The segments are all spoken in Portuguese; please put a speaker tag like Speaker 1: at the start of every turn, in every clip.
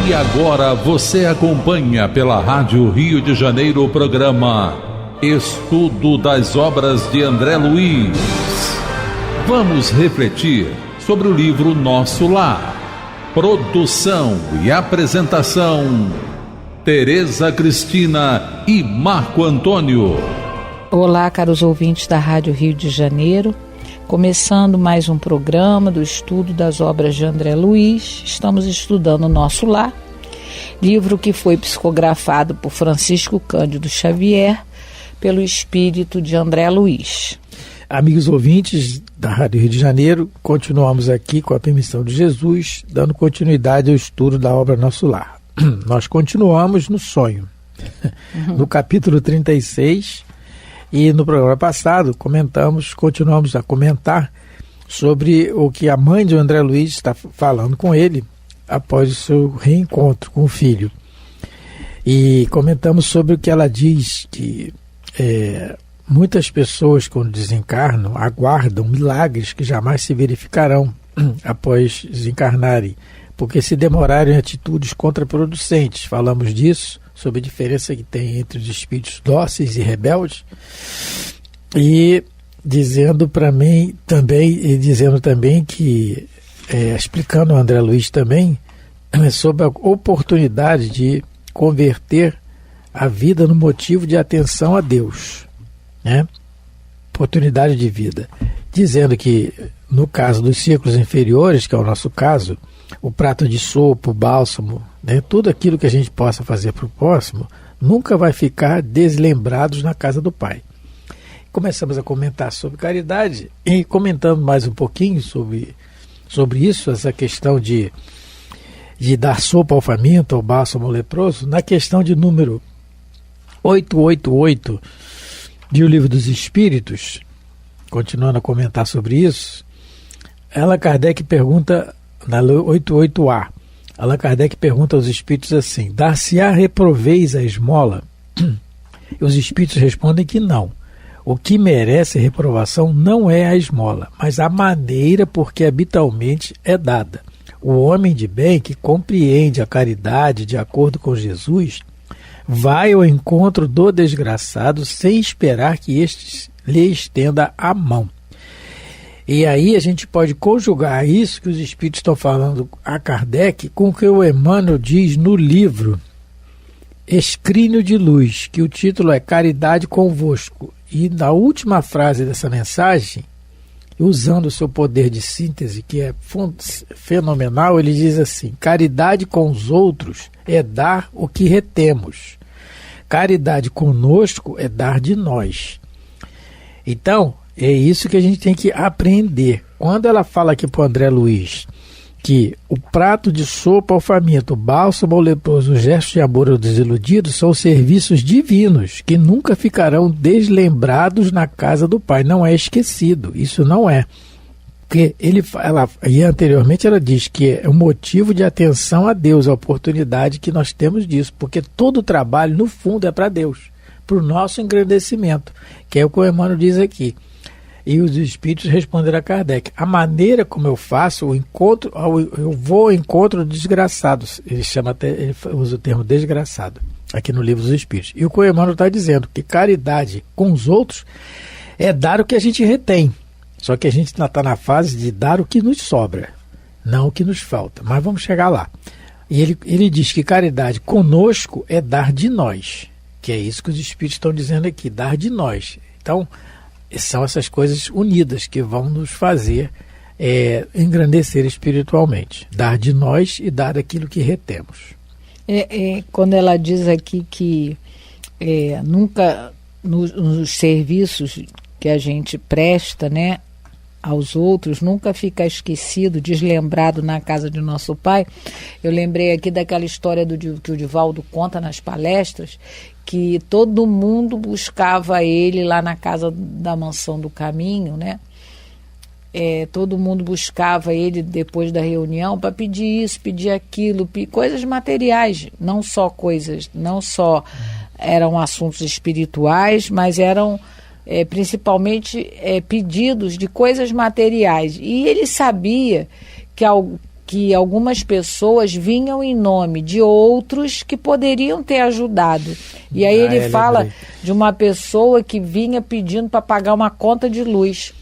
Speaker 1: E agora você acompanha pela Rádio Rio de Janeiro o programa Estudo das Obras de André Luiz. Vamos refletir sobre o livro Nosso Lar. Produção e apresentação, Tereza Cristina e Marco Antônio.
Speaker 2: Olá, caros ouvintes da Rádio Rio de Janeiro. Começando mais um programa do estudo das obras de André Luiz. Estamos estudando Nosso Lar, livro que foi psicografado por Francisco Cândido Xavier, pelo espírito de André Luiz.
Speaker 3: Amigos ouvintes da Rádio Rio de Janeiro, continuamos aqui com a permissão de Jesus, dando continuidade ao estudo da obra Nosso Lar. Nós continuamos no sonho, no capítulo 36, e no programa passado continuamos a comentar sobre o que a mãe de André Luiz está falando com ele após o seu reencontro com o filho. E comentamos sobre o que ela diz, que muitas pessoas, quando desencarnam, aguardam milagres que jamais se verificarão após desencarnarem, porque se demorarem em atitudes contraproducentes. Falamos disso, sobre a diferença que tem entre os espíritos dóceis e rebeldes, e dizendo também que, explicando o André Luiz também, sobre a oportunidade de converter a vida no motivo de atenção a Deus, né? Oportunidade de vida, dizendo que no caso dos círculos inferiores, que é o nosso caso, o prato de sopa, o bálsamo, né, tudo aquilo que a gente possa fazer para o próximo, nunca vai ficar deslembrados na casa do Pai. Começamos a comentar sobre caridade e comentando mais um pouquinho sobre isso, essa questão de dar sopa ao faminto, ao bálsamo ao leproso, na questão de número 888 de O Livro dos Espíritos, continuando a comentar sobre isso, Allan Kardec pergunta, na 88A, Allan Kardec pergunta aos espíritos assim: dar-se-á reproveis a esmola? E os espíritos respondem que não. O que merece reprovação não é a esmola, mas a maneira por que habitualmente é dada. O homem de bem que compreende a caridade de acordo com Jesus vai ao encontro do desgraçado sem esperar que este lhe estenda a mão. E aí a gente pode conjugar isso que os espíritos estão falando a Kardec com o que o Emmanuel diz no livro Escrínio de Luz, que o título é Caridade Convosco. E na última frase dessa mensagem, usando o seu poder de síntese, que é fenomenal, ele diz assim: caridade com os outros é dar o que retemos. Caridade conosco é dar de nós. Então, é isso que a gente tem que aprender. Quando ela fala aqui para o André Luiz que o prato de sopa ao faminto, o bálsamo ao leproso, o gesto de amor ao desiludido são serviços divinos que nunca ficarão deslembrados na casa do Pai. Não é esquecido, isso não é. Porque e anteriormente ela diz que é um motivo de atenção a Deus, a oportunidade que nós temos disso, porque todo o trabalho, no fundo, é para Deus, para o nosso engrandecimento, que é o que o Emmanuel diz aqui. E os espíritos responderam a Kardec: a maneira como eu faço o encontro, eu vou ao encontro dos desgraçados. Ele usa o termo desgraçado aqui no Livro dos Espíritos. E o que o Emmanuel está dizendo, que caridade com os outros é dar o que a gente retém. Só que a gente está na fase de dar o que nos sobra, não o que nos falta. Mas vamos chegar lá. E ele diz que caridade conosco é dar de nós, que é isso que os espíritos estão dizendo aqui, dar de nós. Então, são essas coisas unidas que vão nos fazer engrandecer espiritualmente. Dar de nós e dar aquilo que retemos.
Speaker 2: Quando ela diz aqui que nunca nos serviços que a gente presta, né, aos outros, nunca fica esquecido, deslembrado na casa de nosso Pai. Eu lembrei aqui daquela história que o Divaldo conta nas palestras, que todo mundo buscava ele lá na casa da Mansão do Caminho, né? Todo mundo buscava ele depois da reunião para pedir isso, pedir aquilo, coisas materiais, não só eram assuntos espirituais, mas eram principalmente pedidos de coisas materiais. E ele sabia que que algumas pessoas vinham em nome de outros que poderiam ter ajudado. E aí ele fala de uma pessoa que vinha pedindo para pagar uma conta de luz.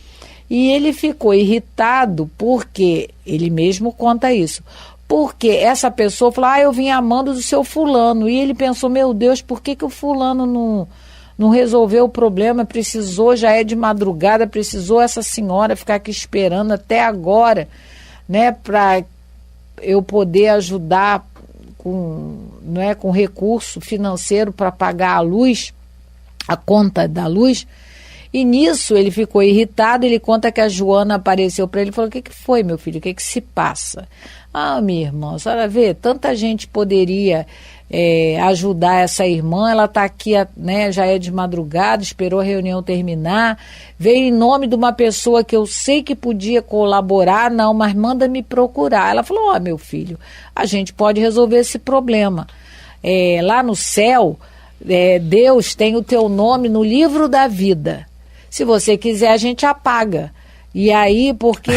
Speaker 2: E ele ficou irritado porque, ele mesmo conta isso, porque essa pessoa falou, eu vim amando do seu fulano. E ele pensou, meu Deus, por que o fulano não resolveu o problema? Precisou, já é de madrugada, precisou essa senhora ficar aqui esperando até agora, né, para eu poder ajudar com recurso financeiro para pagar a luz, a conta da luz. E nisso ele ficou irritado. Ele conta que a Joana apareceu para ele e falou, o que foi, meu filho, o que se passa? Minha irmã, a senhora vê, tanta gente poderia ajudar essa irmã, ela está aqui, né, já é de madrugada, esperou a reunião terminar, veio em nome de uma pessoa que eu sei que podia colaborar, mas manda me procurar. Ela falou, meu filho, a gente pode resolver esse problema. Lá no céu, Deus tem o teu nome no livro da vida. Se você quiser, a gente apaga. E aí, porque...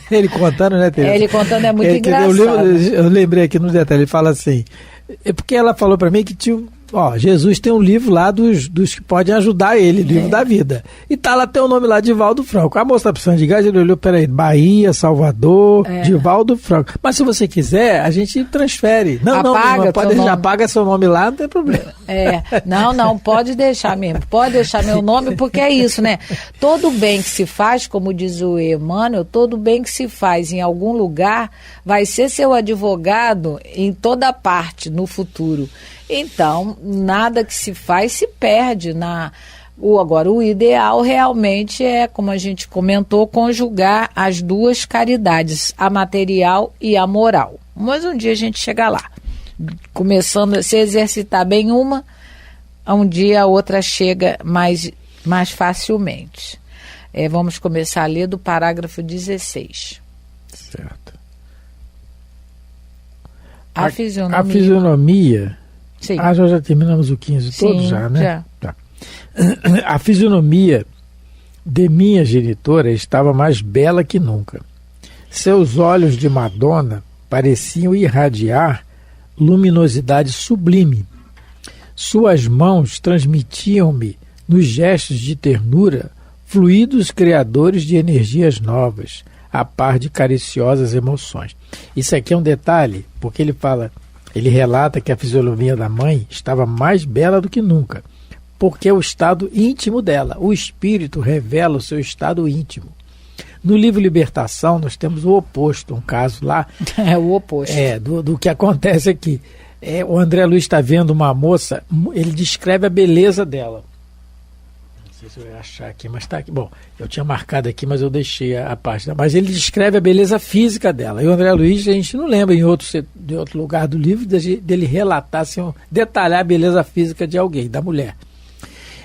Speaker 3: Ele contando, né, Tereza?
Speaker 2: Ele contando é muito engraçado.
Speaker 3: Eu lembrei aqui no detalhe, ele fala assim... É porque ela falou para mim que tinha... Jesus tem um livro lá dos que podem ajudar ele, livro da vida. E tá lá, tem o nome lá, Divaldo Franco. A moça tá precisando de gás, ele olhou, peraí, Bahia, Salvador, Divaldo Franco. Mas se você quiser, a gente transfere. Não, pode deixar, apaga seu nome lá, não tem problema.
Speaker 2: Não, pode deixar mesmo. Pode deixar meu nome, porque é isso, né? Todo bem que se faz, como diz o Emmanuel, todo bem que se faz em algum lugar, vai ser seu advogado em toda parte no futuro. Então, nada que se faz se perde. Agora, o ideal realmente é, como a gente comentou, conjugar as duas caridades, a material e a moral. Mas um dia a gente chega lá. Começando a se exercitar bem uma, um dia a outra chega mais facilmente. Vamos começar a ler do parágrafo 16.
Speaker 3: Certo.
Speaker 2: A fisionomia...
Speaker 3: A fisionomia...
Speaker 2: Sim.
Speaker 3: Já terminamos o 15 todo já, né?
Speaker 2: Já.
Speaker 3: Tá. A fisionomia de minha genitora estava mais bela que nunca. Seus olhos de Madonna pareciam irradiar luminosidade sublime. Suas mãos transmitiam-me, nos gestos de ternura, fluidos criadores de energias novas, a par de cariciosas emoções. Isso aqui é um detalhe, porque ele relata que a fisionomia da mãe estava mais bela do que nunca, porque é o estado íntimo dela. O espírito revela o seu estado íntimo. No livro Libertação, nós temos o oposto, um caso lá.
Speaker 2: O oposto.
Speaker 3: Do que acontece aqui. O André Luiz está vendo uma moça, ele descreve a beleza dela. Não sei se eu vou achar aqui, mas está aqui. Bom, eu tinha marcado aqui, mas eu deixei a página. Mas ele descreve a beleza física dela. E o André Luiz, a gente não lembra de outro lugar do livro dele relatar, assim, detalhar a beleza física de alguém, da mulher.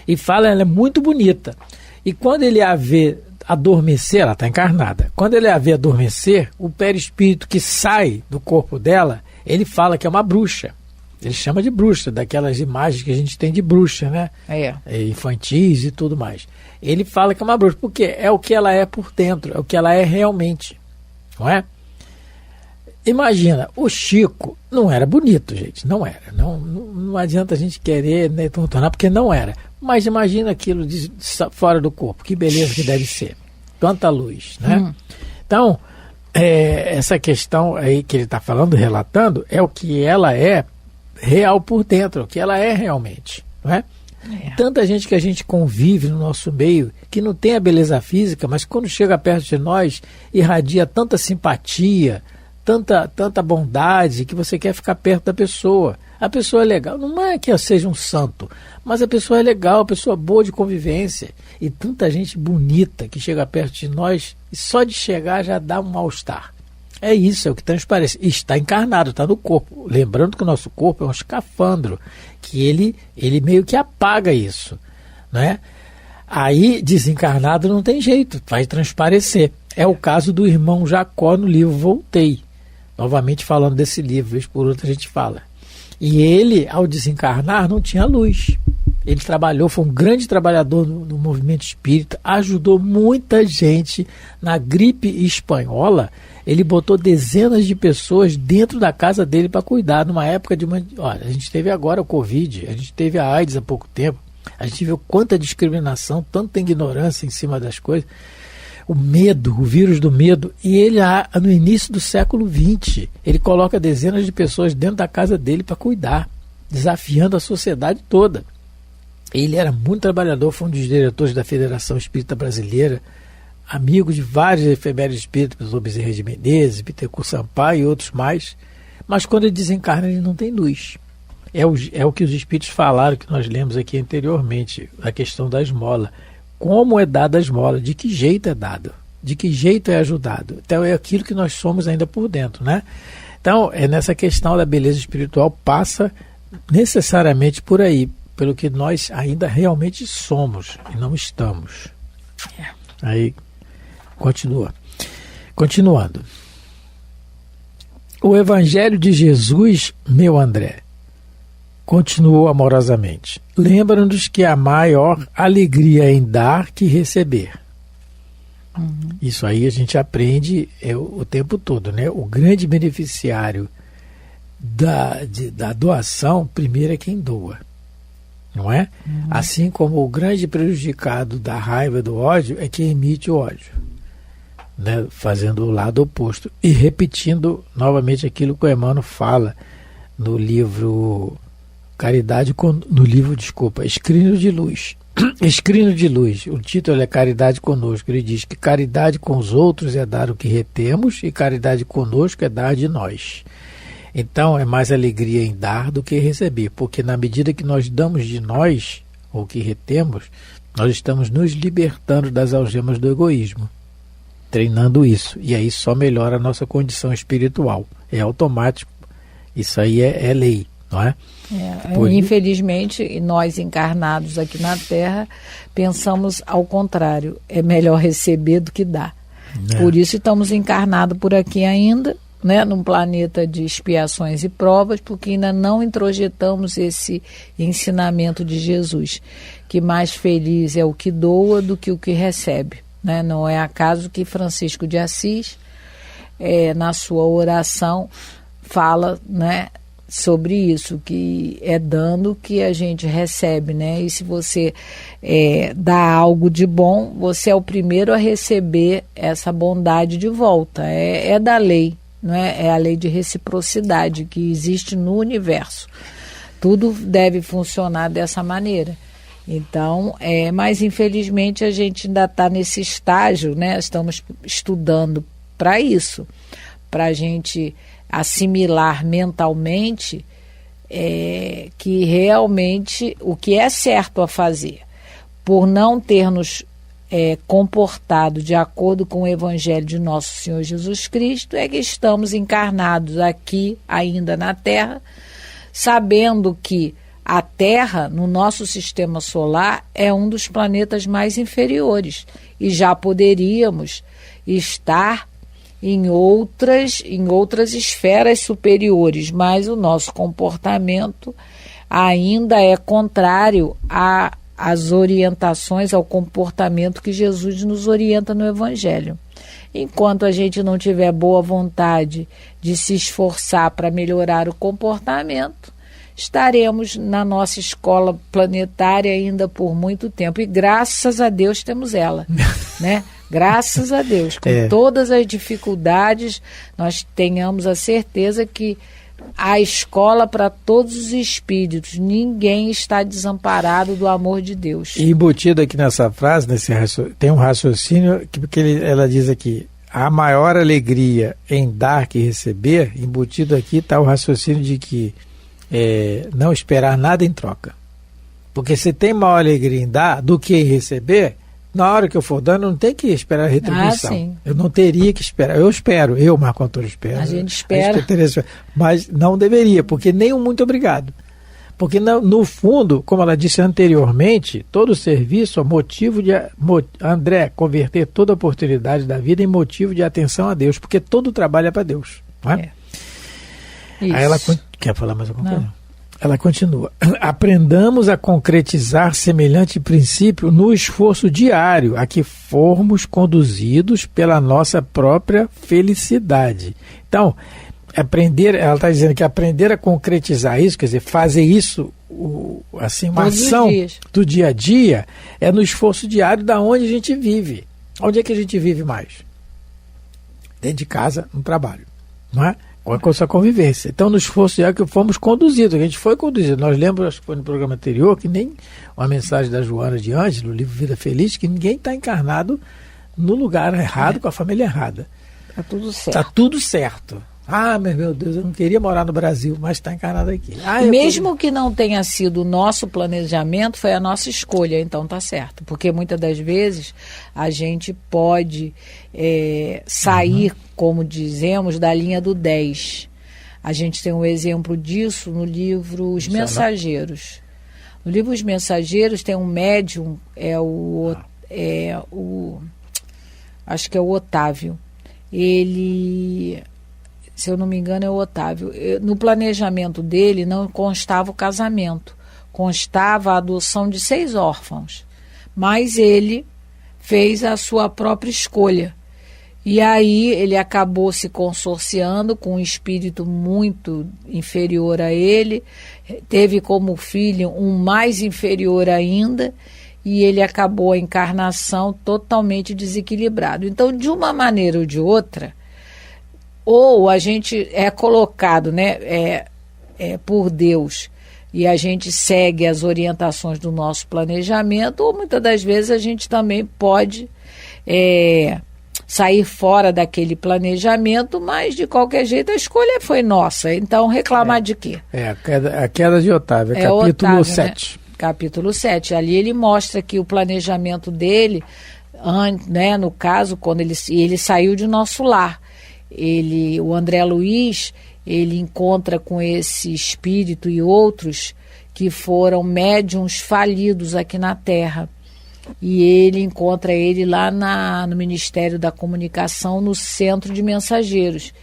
Speaker 3: E fala, ela é muito bonita. E quando ele a vê adormecer, ela está encarnada. Quando ele a vê adormecer, o perispírito que sai do corpo dela, ele fala que é uma bruxa. Ele chama de bruxa, daquelas imagens que a gente tem de bruxa, né? Infantis e tudo mais. Ele fala que é uma bruxa, porque é o que ela é por dentro, é o que ela é realmente, não é? Imagina, o Chico não era bonito, gente, não era. Não adianta a gente querer, né, tornar, porque não era. Mas imagina aquilo fora do corpo, que beleza que deve ser. Quanta luz, né? Então, essa questão aí que ele está falando, relatando, é o que ela é real por dentro, o que ela é realmente, não é? Tanta gente que a gente convive no nosso meio, que não tem a beleza física, mas quando chega perto de nós, irradia tanta simpatia, tanta bondade, que você quer ficar perto da pessoa. A pessoa é legal, não é que eu seja um santo, mas a pessoa é legal, a pessoa boa de convivência. E tanta gente bonita que chega perto de nós, e só de chegar já dá um mal-estar. É isso, é o que transparece. E está encarnado, está no corpo. Lembrando que o nosso corpo é um escafandro, que ele meio que apaga isso, né? Aí, desencarnado não tem jeito, vai transparecer. É o caso do irmão Jacó no livro Voltei. Novamente falando desse livro, vez por outra a gente fala. E ele, ao desencarnar, não tinha luz. Ele trabalhou, foi um grande trabalhador no movimento espírita, ajudou muita gente na gripe espanhola. Ele botou dezenas de pessoas dentro da casa dele para cuidar, numa época de uma... Olha, a gente teve agora o Covid, a gente teve a AIDS há pouco tempo, a gente viu quanta discriminação, tanta ignorância em cima das coisas, o medo, o vírus do medo. E ele, no início do século XX, ele coloca dezenas de pessoas dentro da casa dele para cuidar, desafiando a sociedade toda. Ele era muito trabalhador, foi um dos diretores da Federação Espírita Brasileira, amigo de vários efemérides espíritas, Bezerra de Menezes, Bittencourt Sampaio e outros mais. Mas quando ele desencarna, ele não tem luz. É o que os espíritos falaram, que nós lemos aqui anteriormente, a questão da esmola. Como é dada a esmola? De que jeito é dado? De que jeito é ajudado? Então é aquilo que nós somos ainda por dentro, né? Então, nessa questão da beleza espiritual, passa necessariamente por aí, pelo que nós ainda realmente somos e não estamos. Aí, continuando. O Evangelho de Jesus, meu André, continuou amorosamente. Lembra-nos que a maior alegria é em dar que receber. Isso aí a gente aprende o tempo todo, né? O grande beneficiário da doação, primeiro é quem doa, não é? Assim como o grande prejudicado da raiva e do ódio é quem emite o ódio, né? Fazendo o lado oposto e repetindo novamente aquilo que o Emmanuel fala no livro Escrino de Luz. Escrino de Luz, o título é Caridade Conosco. Ele diz que caridade com os outros é dar o que retemos e caridade conosco é dar de nós. Então é mais alegria em dar do que receber, porque na medida que nós damos de nós, ou que retemos, nós estamos nos libertando das algemas do egoísmo, treinando isso, e aí só melhora a nossa condição espiritual. É automático, isso aí é lei, não é?
Speaker 2: Infelizmente, nós encarnados aqui na Terra pensamos ao contrário, é melhor receber do que dar. Por isso estamos encarnados por aqui ainda, né, num planeta de expiações e provas, porque ainda não introjetamos esse ensinamento de Jesus, que mais feliz é o que doa do que o que recebe, né? Não é acaso que Francisco de Assis, na sua oração, fala, né, sobre isso, que é dando que a gente recebe, né? E se você dá algo de bom, você é o primeiro a receber essa bondade de volta. É da lei, não é? É a lei de reciprocidade que existe no universo. Tudo deve funcionar dessa maneira. Então, mas infelizmente a gente ainda está nesse estágio, né? Estamos estudando para isso, para a gente assimilar mentalmente que realmente o que é certo a fazer, por não ter nos comportado de acordo com o Evangelho de Nosso Senhor Jesus Cristo, é que estamos encarnados aqui ainda na Terra, sabendo que a Terra, no nosso sistema solar, é um dos planetas mais inferiores e já poderíamos estar em outras esferas superiores, mas o nosso comportamento ainda é contrário às orientações, ao comportamento que Jesus nos orienta no Evangelho. Enquanto a gente não tiver boa vontade de se esforçar para melhorar o comportamento, estaremos na nossa escola planetária ainda por muito tempo. E graças a Deus temos ela, né? Graças a Deus, com todas as dificuldades, nós tenhamos a certeza que a escola para todos os espíritos, ninguém está desamparado do amor de Deus.
Speaker 3: E embutido aqui nessa frase, tem um raciocínio que ela diz aqui: a maior alegria em dar que receber. Embutido aqui está o raciocínio de que não esperar nada em troca. Porque se tem maior alegria em dar do que em receber, na hora que eu for dando, não tem que esperar a retribuição. Eu não teria que esperar. Eu, Marco Antônio, espero.
Speaker 2: A gente espera.
Speaker 3: Mas não deveria, porque nem um muito obrigado. Porque, no fundo, como ela disse anteriormente, todo serviço é motivo de... André, converter toda oportunidade da vida em motivo de atenção a Deus, porque todo trabalho é para Deus. Não é?
Speaker 2: Isso.
Speaker 3: Aí ela... Quer falar mais alguma coisa? Ela continua. Aprendamos a concretizar semelhante princípio no esforço diário a que formos conduzidos pela nossa própria felicidade. Então, ela está dizendo que aprender a concretizar isso, quer dizer, fazer isso, assim, uma ação do dia a dia, é no esforço diário da onde a gente vive. Onde é que a gente vive mais? Dentro de casa, no trabalho, não é? Com a sua convivência. Então, no esforço diário que fomos conduzidos, a gente foi conduzido. Nós lembramos, acho que foi no programa anterior, que nem uma mensagem da Joana de Ângelo, no livro Vida Feliz, que ninguém está encarnado no lugar errado, com a família errada.
Speaker 2: Está tudo certo.
Speaker 3: Está tudo certo. Ah, meu Deus, eu não queria morar no Brasil, mas está encarnado aqui.
Speaker 2: Mesmo que não tenha sido o nosso planejamento, foi a nossa escolha, então está certo. Porque muitas das vezes a gente pode sair, como dizemos, da linha do 10. A gente tem um exemplo disso no livro Os Mensageiros. No livro Os Mensageiros tem um médium, acho que é o Otávio. Ele... Se eu não me engano, é o Otávio. No planejamento dele não constava o casamento, constava a adoção de 6 órfãos. Mas ele fez a sua própria escolha. E aí ele acabou se consorciando com um espírito muito inferior a ele, teve como filho um mais inferior ainda, e ele acabou a encarnação totalmente desequilibrado. Então, de uma maneira ou de outra, ou a gente é colocado, né, por Deus, e a gente segue as orientações do nosso planejamento, ou muitas das vezes a gente também pode sair fora daquele planejamento, mas de qualquer jeito a escolha foi nossa. Então reclamar de quê?
Speaker 3: A queda de Otávio, capítulo
Speaker 2: Otávio,
Speaker 3: 7.
Speaker 2: Né? Capítulo 7. Ali ele mostra que o planejamento dele, né, no caso, quando ele saiu de nosso lar. O André Luiz, ele encontra com esse espírito e outros que foram médiuns falidos aqui na Terra. E ele encontra ele lá no Ministério da Comunicação, no Centro de Mensageiros.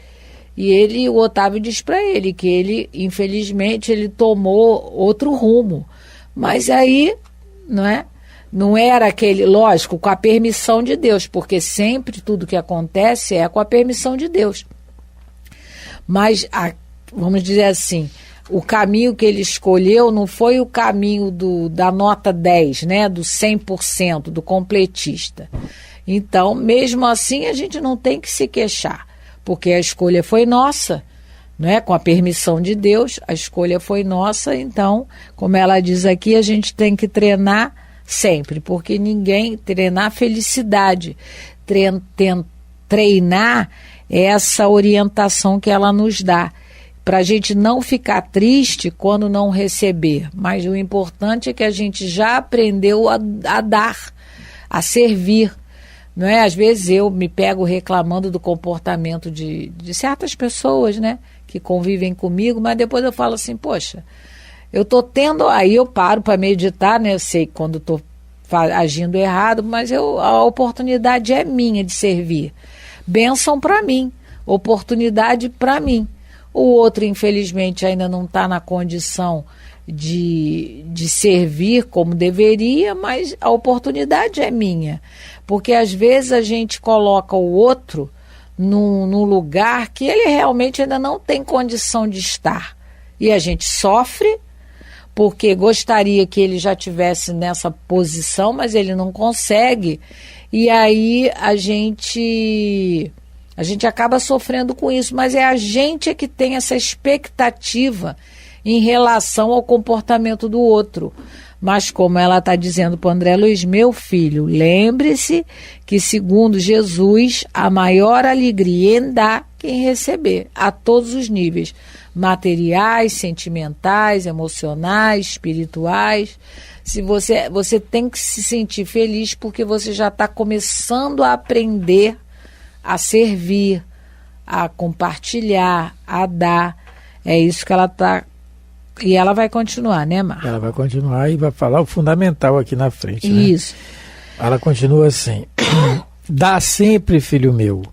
Speaker 2: E o Otávio diz para ele que ele, infelizmente, ele tomou outro rumo. Mas aí, não era aquele, lógico, com a permissão de Deus, porque sempre tudo que acontece é com a permissão de Deus. Mas, vamos dizer assim, o caminho que ele escolheu não foi o caminho da nota 10, né, do 100%, do completista. Então, mesmo assim, a gente não tem que se queixar, porque a escolha foi nossa, né, com a permissão de Deus, a escolha foi nossa. Então, como ela diz aqui, a gente tem que treinar sempre, porque treinar felicidade, treinar essa orientação que ela nos dá, para a gente não ficar triste quando não receber. Mas o importante é que a gente já aprendeu a dar, a servir. Não é? Às vezes eu me pego reclamando do comportamento de certas pessoas, né, que convivem comigo, mas depois eu falo assim, poxa, eu estou tendo, aí eu paro para meditar, né? Eu sei quando estou agindo errado, mas a oportunidade é minha de servir. Bênção para mim, oportunidade para mim. O outro, infelizmente, ainda não está na condição de servir como deveria, mas a oportunidade é minha. Porque às vezes a gente coloca o outro num lugar que ele realmente ainda não tem condição de estar. E a gente sofre, porque gostaria que ele já tivesse nessa posição, mas ele não consegue. E aí a gente acaba sofrendo com isso, mas é a gente que tem essa expectativa em relação ao comportamento do outro. Mas como ela está dizendo para o André Luiz, meu filho, lembre-se que, segundo Jesus, a maior alegria em dar quem receber, a todos os níveis, materiais, sentimentais, emocionais, espirituais. Se você tem que se sentir feliz porque você já está começando a aprender a servir, a compartilhar, a dar. É isso que ela está. E ela vai continuar, né, Mar?
Speaker 3: Ela vai continuar e vai falar o fundamental aqui na frente.
Speaker 2: Isso.
Speaker 3: Né? Ela continua assim: dá sempre, filho meu,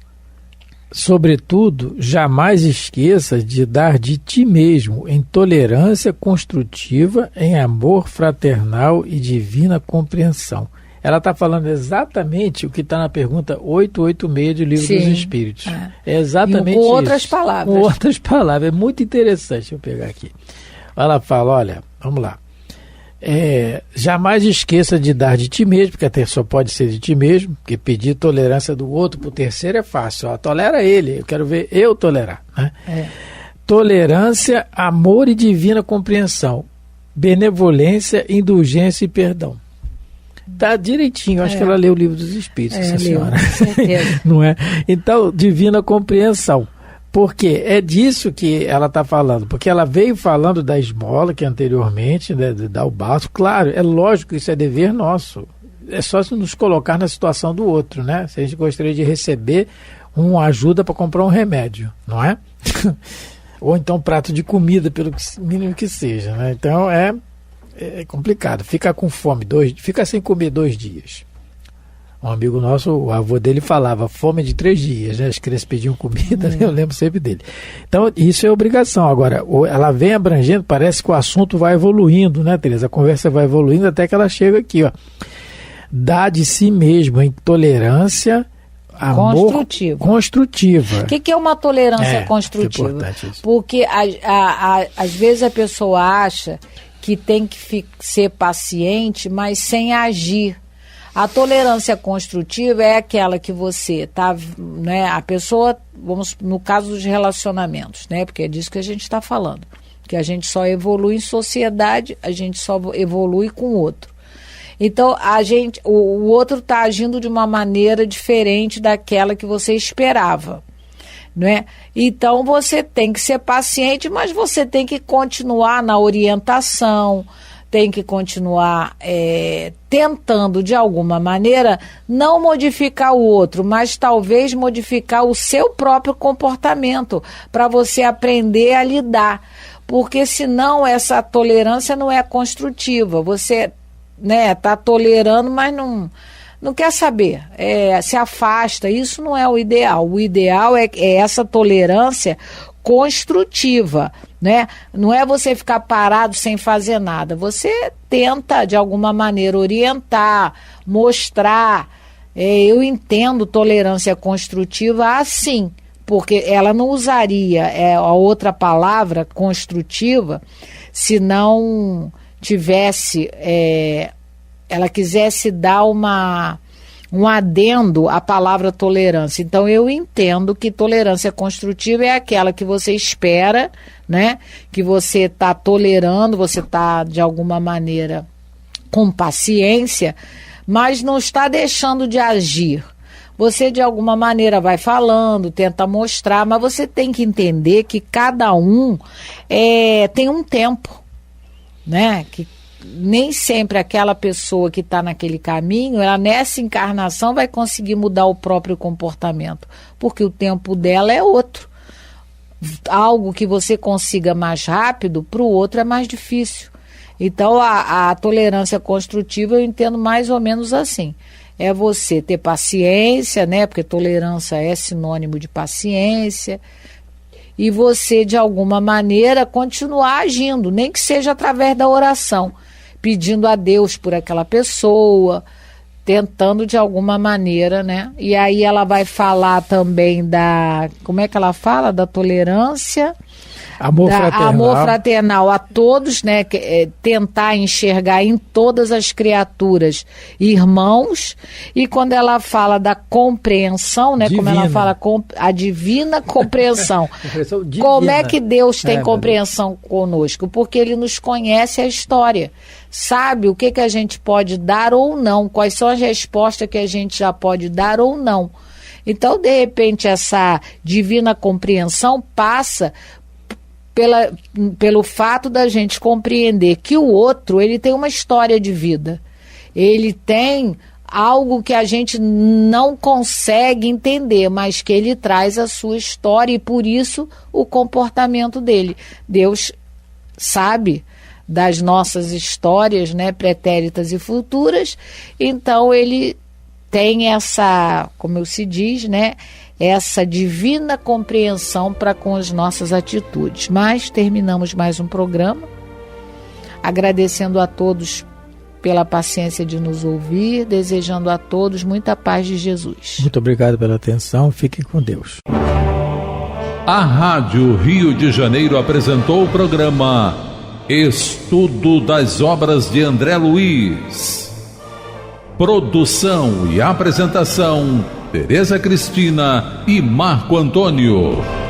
Speaker 3: Sobretudo, jamais esqueça de dar de ti mesmo em tolerância construtiva, em amor fraternal e divina compreensão. Ela está falando exatamente o que está na pergunta 886 do Livro dos Espíritos. É exatamente isso.
Speaker 2: Com outras palavras.
Speaker 3: Com outras palavras. É muito interessante. Deixa eu pegar aqui. Ela fala, olha, vamos lá. Jamais esqueça de dar de ti mesmo, porque até só pode ser de ti mesmo, porque pedir tolerância do outro para o terceiro é fácil. Ó, tolera ele, eu quero ver eu tolerar. Né? Tolerância, amor e divina compreensão. Benevolência, indulgência e perdão. Tá direitinho, acho que ela leu o Livro dos Espíritos, essa senhora. Não é? Então, divina compreensão. Porque é disso que ela está falando, porque ela veio falando da esmola, que anteriormente, né, de dar o básico. Claro, é lógico que isso é dever nosso. É só se nos colocar na situação do outro, né? Se a gente gostaria de receber uma ajuda para comprar um remédio, não é? Ou então um prato de comida, pelo mínimo que seja, né? Então é complicado. Fica com fome, fica sem comer 2 dias. Um amigo nosso, o avô dele falava, fome de 3 dias, né? As crianças pediam comida, né? Eu lembro sempre dele. Então, isso é obrigação. Agora, ela vem abrangendo, parece que o assunto vai evoluindo, né, Tereza? A conversa vai evoluindo até que ela chega aqui, ó. Dá de si mesmo em tolerância, amor construtiva.
Speaker 2: O que é uma tolerância construtiva? É importante isso. Porque às vezes a pessoa acha que tem que ser paciente, mas sem agir. A tolerância construtiva é aquela que você está, né, a pessoa, vamos no caso dos relacionamentos, né, porque é disso que a gente está falando, que a gente só evolui em sociedade, a gente só evolui com o outro. Então, o outro está agindo de uma maneira diferente daquela que você esperava, não é? Então, você tem que ser paciente, mas você tem que continuar na orientação, tem que continuar tentando, de alguma maneira, não modificar o outro, mas talvez modificar o seu próprio comportamento, para você aprender a lidar. Porque senão essa tolerância não é construtiva. Você está tolerando, mas não quer saber, se afasta. Isso não é o ideal. O ideal é essa tolerância construtiva, né? Não é você ficar parado sem fazer nada. Você tenta, de alguma maneira, orientar, mostrar. Eu entendo tolerância construtiva assim, porque ela não usaria a outra palavra, construtiva, se não tivesse, ela quisesse dar um adendo à palavra tolerância. Então, eu entendo que tolerância construtiva é aquela que você espera, né? Que você está tolerando, você está, de alguma maneira, com paciência, mas não está deixando de agir. Você, de alguma maneira, vai falando, tenta mostrar, mas você tem que entender que cada um tem um tempo, né? Que nem sempre aquela pessoa que está naquele caminho, ela nessa encarnação vai conseguir mudar o próprio comportamento, porque o tempo dela é outro. Algo que você consiga mais rápido, para o outro é mais difícil. Então, a tolerância construtiva eu entendo mais ou menos assim. É você ter paciência, né? Porque tolerância é sinônimo de paciência. E você, de alguma maneira, continuar agindo, nem que seja através da oração, pedindo a Deus por aquela pessoa, tentando de alguma maneira, né? E aí ela vai falar também como é que ela fala? Da tolerância, amor fraternal a todos, né? Tentar enxergar em todas as criaturas irmãos. E quando ela fala da compreensão, né? Divina. Como ela fala, a divina compreensão. Divina. Como é que Deus tem compreensão conosco? Porque Ele nos conhece a história. Sabe o que a gente pode dar ou não, quais são as respostas que a gente já pode dar ou não. Então, de repente, essa divina compreensão passa pelo fato da gente compreender que o outro, ele tem uma história de vida. Ele tem algo que a gente não consegue entender, mas que ele traz a sua história e, por isso, o comportamento dele. Deus sabe das nossas histórias, né, pretéritas e futuras, então ele tem essa, como se diz, né, essa divina compreensão para com as nossas atitudes. Mas terminamos mais um programa, agradecendo a todos pela paciência de nos ouvir, desejando a todos muita paz de Jesus.
Speaker 3: Muito obrigado pela atenção, fiquem com Deus.
Speaker 1: A Rádio Rio de Janeiro apresentou o programa Estudo das Obras de André Luiz. Produção e apresentação, Tereza Cristina e Marco Antônio.